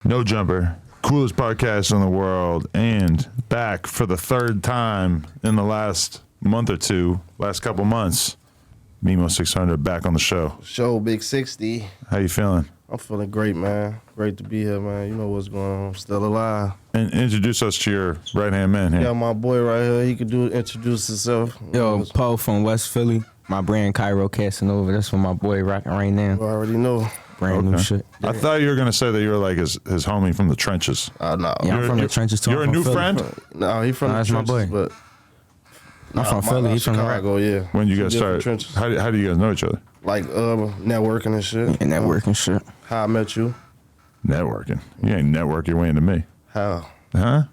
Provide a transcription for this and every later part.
No Jumper, coolest podcast in the world, and back for the third time in the last month or two, last couple months. Memo600 back on the show. Big 60. How you feeling? I'm feeling great, man. Great to be here, man. You know what's going on. I'm still alive. And introduce us to your right-hand man here. Yeah, my boy right here. He could introduce himself. Yo, Poe from West Philly. My brand Cairo Casanova. That's what my boy rocking right now. You already know. Brand new shit. I thought you were going to say that you were like his homie from the trenches. No. Yeah, I'm from the trenches too. You're a new Philly. friend? No, he from the that's trenches, my boy. but I'm from Philly. He's from Chicago, yeah. When you guys Different started, trenches. how do you guys know each other? Like networking and shit. And networking shit. How I met you. Networking. You ain't network your way into me. How? Huh?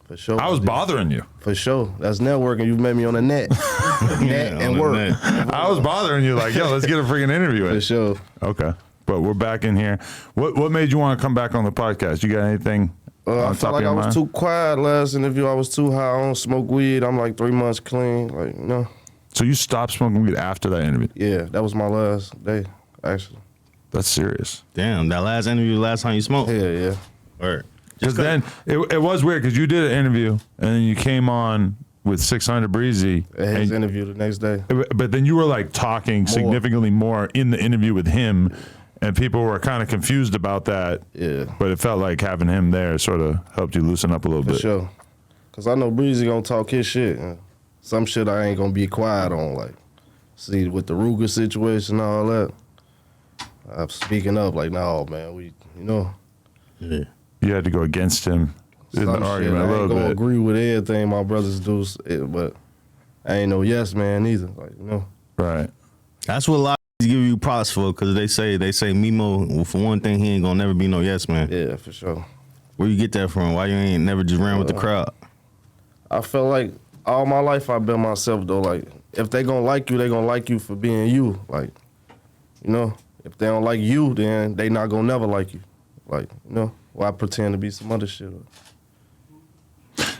For sure. I was bothering you. For sure. That's networking. You met me on the net. Net and work. I was bothering you like, yo, let's get a freaking interview in. For sure. Okay. But we're back in here. What made you want to come back on the podcast? You got anything I on felt top like of I your was mind? too quiet last interview. I was too high. I don't smoke weed. I'm like 3 months clean. Like, no. So you stopped smoking weed after that interview? Yeah, that was my last day, actually. That's serious. Damn, that last interview, last time you smoked? Yeah. Or Because then it was weird because you did an interview and then you came on with 600 Breezy. At his and- interview the next day. But then you were like talking significantly more in the interview with him, and people were kind of confused about that. Yeah. But it felt like having him there sort of helped you loosen up a little For bit. sure. Because I know Breezy gonna talk his shit. And some shit I ain't gonna be quiet on. Like, see, with the Ruger situation and all that, I'm speaking up like, no, man, yeah. You had to go against him in some the shit argument I a ain't little gonna bit. agree with everything my brothers do, but I ain't no yes man either. Like, Right. That's what a lot of give you props for, because they say Memo, well, for one thing, he ain't gonna never be no yes man. Yeah, for sure. Where you get that from? Why you ain't never just ran with the crowd? I felt like all my life I've been myself though. Like, if they gonna like you, they gonna like you for being you. Like, if they don't like you, then they not gonna never like you. Like, why pretend to be some other shit?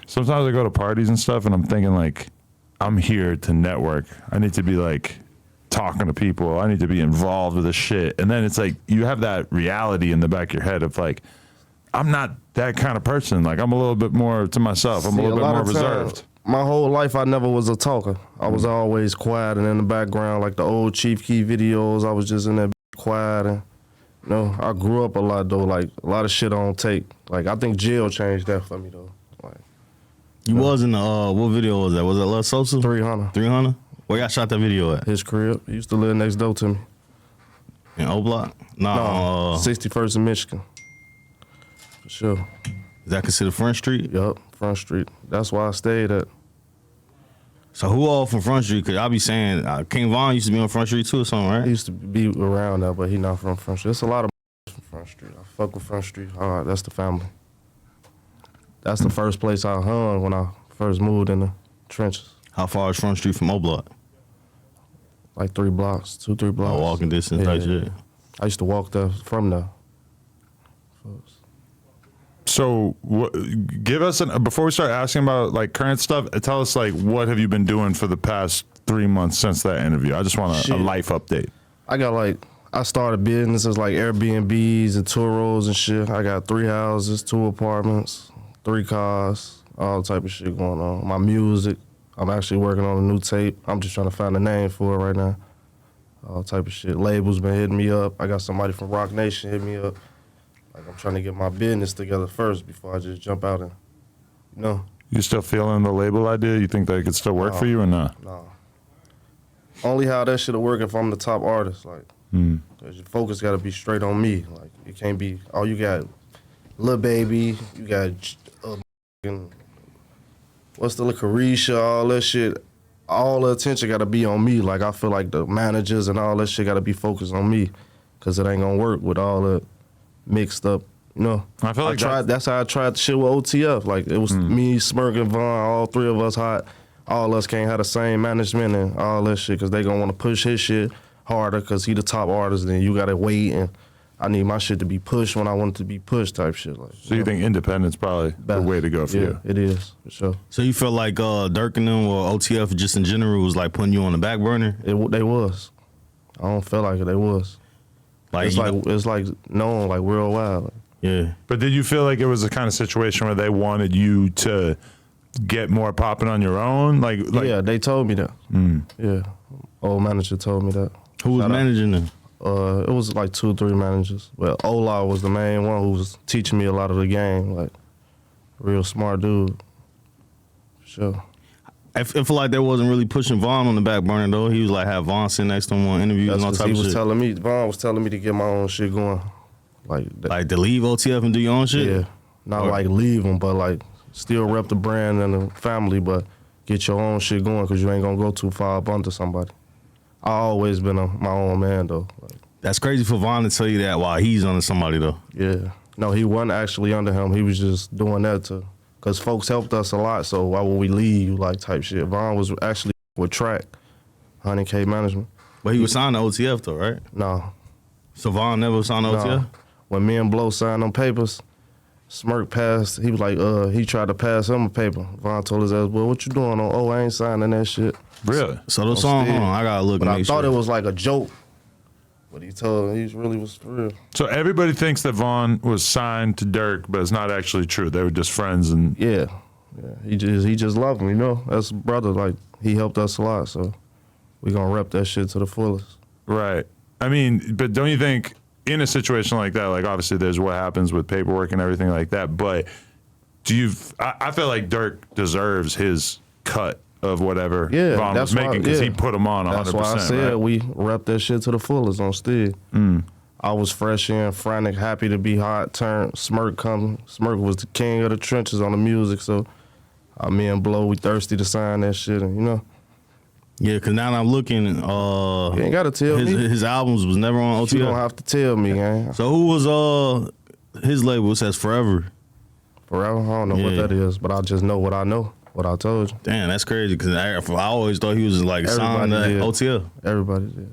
Sometimes I go to parties and stuff and I'm thinking like, I'm here to network. I need to be like talking to people. I need to be involved with this shit. And then it's like, you have that reality in the back of your head of like, I'm not that kind of person. Like, I'm a little bit more to myself. I'm a little bit more reserved. My whole life, I never was a talker. I was always quiet and in the background, like the old Chief Key videos. I was just in there quiet. And, I grew up a lot, though. Like, a lot of shit I don't take. Like, I think jail changed that for me, though. Like, You was in the, what video was that? Was it Lil Sosa? 300. 300? Where y'all shot that video at? His crib. He used to live next door to me. In O Block? No, No. 61st in Michigan. For sure. Is that considered Front Street? Yup, Front Street. That's why I stayed at. So who all from Front Street? Because I be saying, King Von used to be on Front Street too or something, He right? used to be around there, but he not from Front Street. There's a lot of from Front Street. I fuck with Front Street. All right, that's the family. That's the first place I hung when I first moved in the trenches. How far is Front Street from O Block? Like 3 blocks, 2-3 blocks. Walking distance type shit. I used to walk there from there. So give us, before we start asking about like current stuff, tell us like, what have you been doing for the past 3 months since that interview? I just want a life update. I started businesses like Airbnbs and Turos and shit. I got 3 houses, 2 apartments, 3 cars, all type of shit going on. My music, I'm actually working on a new tape. I'm just trying to find a name for it right now. All type of shit. Labels been hitting me up. I got somebody from Rock Nation hit me up. Like, I'm trying to get my business together first before I just jump out and, You still feeling the label idea? You think that could still work for you or not? No. Only how that shit'll work if I'm the top artist, like, cause your focus gotta be straight on me. Like, it can't be, you got Lil Baby, you got, what's the Carisha, all that shit. All the attention gotta be on me. Like, I feel like the managers and all that shit gotta be focused on me, cause it ain't gonna work with all the mixed up, I feel like that's how I tried the shit with OTF. Like, it was me, Smirk, and Von, all 3 of us hot. All us can't have the same management and all that shit, because they gonna want to push his shit harder because he the top artist, then you gotta wait, and I need my shit to be pushed when I want it to be pushed type shit. Like, So you think independence probably the way to go for you? Yeah, it is, for sure. So you feel like Durk and them or OTF just in general was like putting you on the back burner? They was. I don't feel like it, they was. Like It's like known like worldwide. Like, Yeah. But did you feel like it was the kind of situation where they wanted you to get more popping on your own? Like yeah, they told me that. Yeah, old manager told me that. Who was Shout out. managing them? It was like 2 or 3 managers. Well, Ola was the main one who was teaching me a lot of the game. Like, real smart dude. For sure. I feel like they wasn't really pushing Vaughn on the back burner though. He was like have Vaughn sitting next to him on interviews That's and all 'cause type he of was shit. telling me, Vaughn was telling me to get my own shit going. Like to leave OTF and do your own shit? Yeah. Not like leave them, but like still rep the brand and the family, but get your own shit going because you ain't gonna go too far up under somebody. I always been my own man though. Like, That's crazy for Vaughn to tell you that while he's under somebody though. yeah. No, he wasn't actually under him. He was just doing that because folks helped us a lot, so why would we leave, like, type shit. Vaughn was actually with Track, 100K management. But he was signed to OTF though, right? No. So Vaughn never signed to OTF? No. When me and Blow signed them papers, Smirk passed, he was like, he tried to pass him a paper. Vaughn told his ass, well, what you doing? Oh, I ain't signing that shit. really? So the song, still. hold on, I gotta look But and I make thought sure. it was like a joke. But he really was for real. So everybody thinks that Vaughn was signed to Durk, but it's not actually true. They were just friends, and Yeah. He just loved him, you know? That's brother, like, he helped us a lot, so we gonna rep that shit to the fullest. right. I mean, but don't you think in a situation like that, like obviously there's what happens with paperwork and everything like that, but I feel like Durk deserves his cut of whatever Yeah, Vaughn was that's why- making because he yeah. put him on 100%. That's why I said right? we rep that shit to the fullest on Steve. I was fresh in, frantic, happy to be hot, Smirk come. Smirk was the king of the trenches on the music, so me and Blow, we thirsty to sign that shit, and you know. Yeah, cause now that I'm looking, You ain't gotta tell me. his albums was never on You don't OTF. have to tell me, man. So who was his label? It says Forever. Forever, I don't know what Yeah. that is, but I just know what I know, what I told you. Damn, that's crazy. Cause I always thought he was like signed to Everybody did. OTF. Everybody did.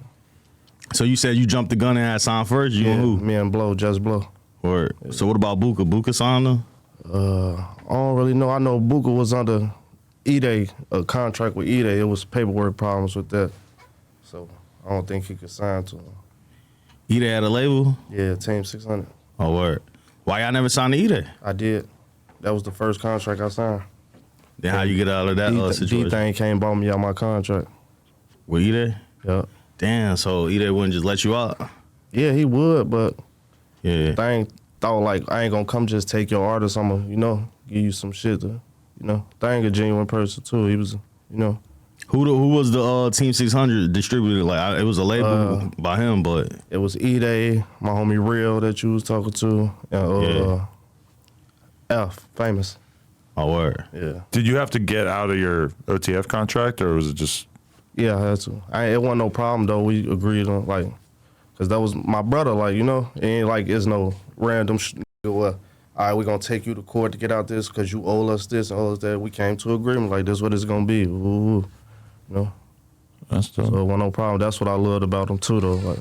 So you said you jumped the gun and had signed first. You Yeah, and who? me and Blow, just Blow. Or so what about Buka? Buka signed him? I don't really know. I know Buka was under E-Day, a contract with E-Day. It was paperwork problems with that. So I don't think he could sign to him. Either had a label? Yeah, Team 600. Oh, word. Why y'all never signed to either? I did. That was the first contract I signed. Then how you get out of that situation? D-Thing came bought me out my contract. With either? Yep. Damn, so either wouldn't just let you out? Yeah, he would, but Yeah. Thing thought like, I ain't gonna come just take your artist. I'm gonna, you know, give you some shit to, you know. Thing a genuine person too. He was, you know. Who was the Team 600 distributor? Like it was a label by him, but It was E-Day, my homie Real that you was talking to, and F, famous. oh word. Yeah. Did you have to get out of your OTF contract, or was it just? Yeah, I had to. It wasn't no problem though. We agreed on like, cause that was my brother. Like, you know, it ain't like it's no random. Well, all right, we gonna take you to court to get out this cause you owe us this and owe us that. We came to agreement like this what it's gonna be. Ooh, you know. That's dope. So it wasn't no problem. That's what I loved about him too though. Like,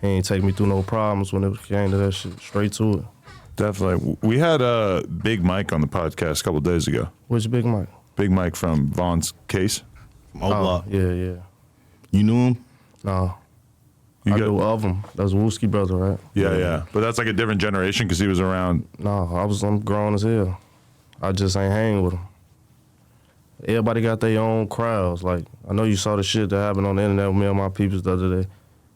he ain't take me through no problems when it came to that shit. Straight to it. Definitely. We had Big Mike on the podcast a couple days ago. Which Big Mike? Big Mike from Vaughn's Case. Block. Yeah. You knew him? No. You I got- knew of him. That's Wooski brother, right? Yeah. But that's like a different generation because he was around. No, I'm grown as hell. I just ain't hang with him. Everybody got their own crowds. Like, I know you saw the shit that happened on the internet with me and my peoples the other day.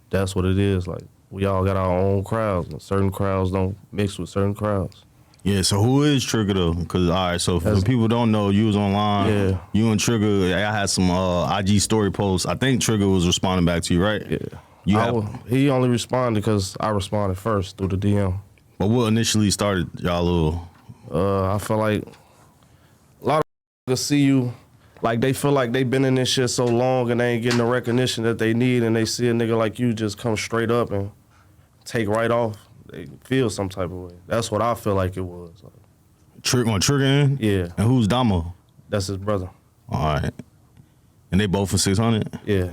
That's what it is. Like, we all got our own crowds. And certain crowds don't mix with certain crowds. Yeah, so who is Trigger though? Because all right, so for people don't know, you was online. Yeah. You and Trigger, I had some IG story posts. I think Trigger was responding back to you, right? Yeah. You have, He only responded because I responded first through the DM. but what initially started y'all little? I feel like a lot of niggas see you, like they feel like they been in this shit so long and they ain't getting the recognition that they need, and they see a nigga like you just come straight up and take right off. They feel some type of way. That's what I feel like it was. Like, On Trigger in? yeah, And who's Damo? that's his brother. All right. And they both for 600? Yeah.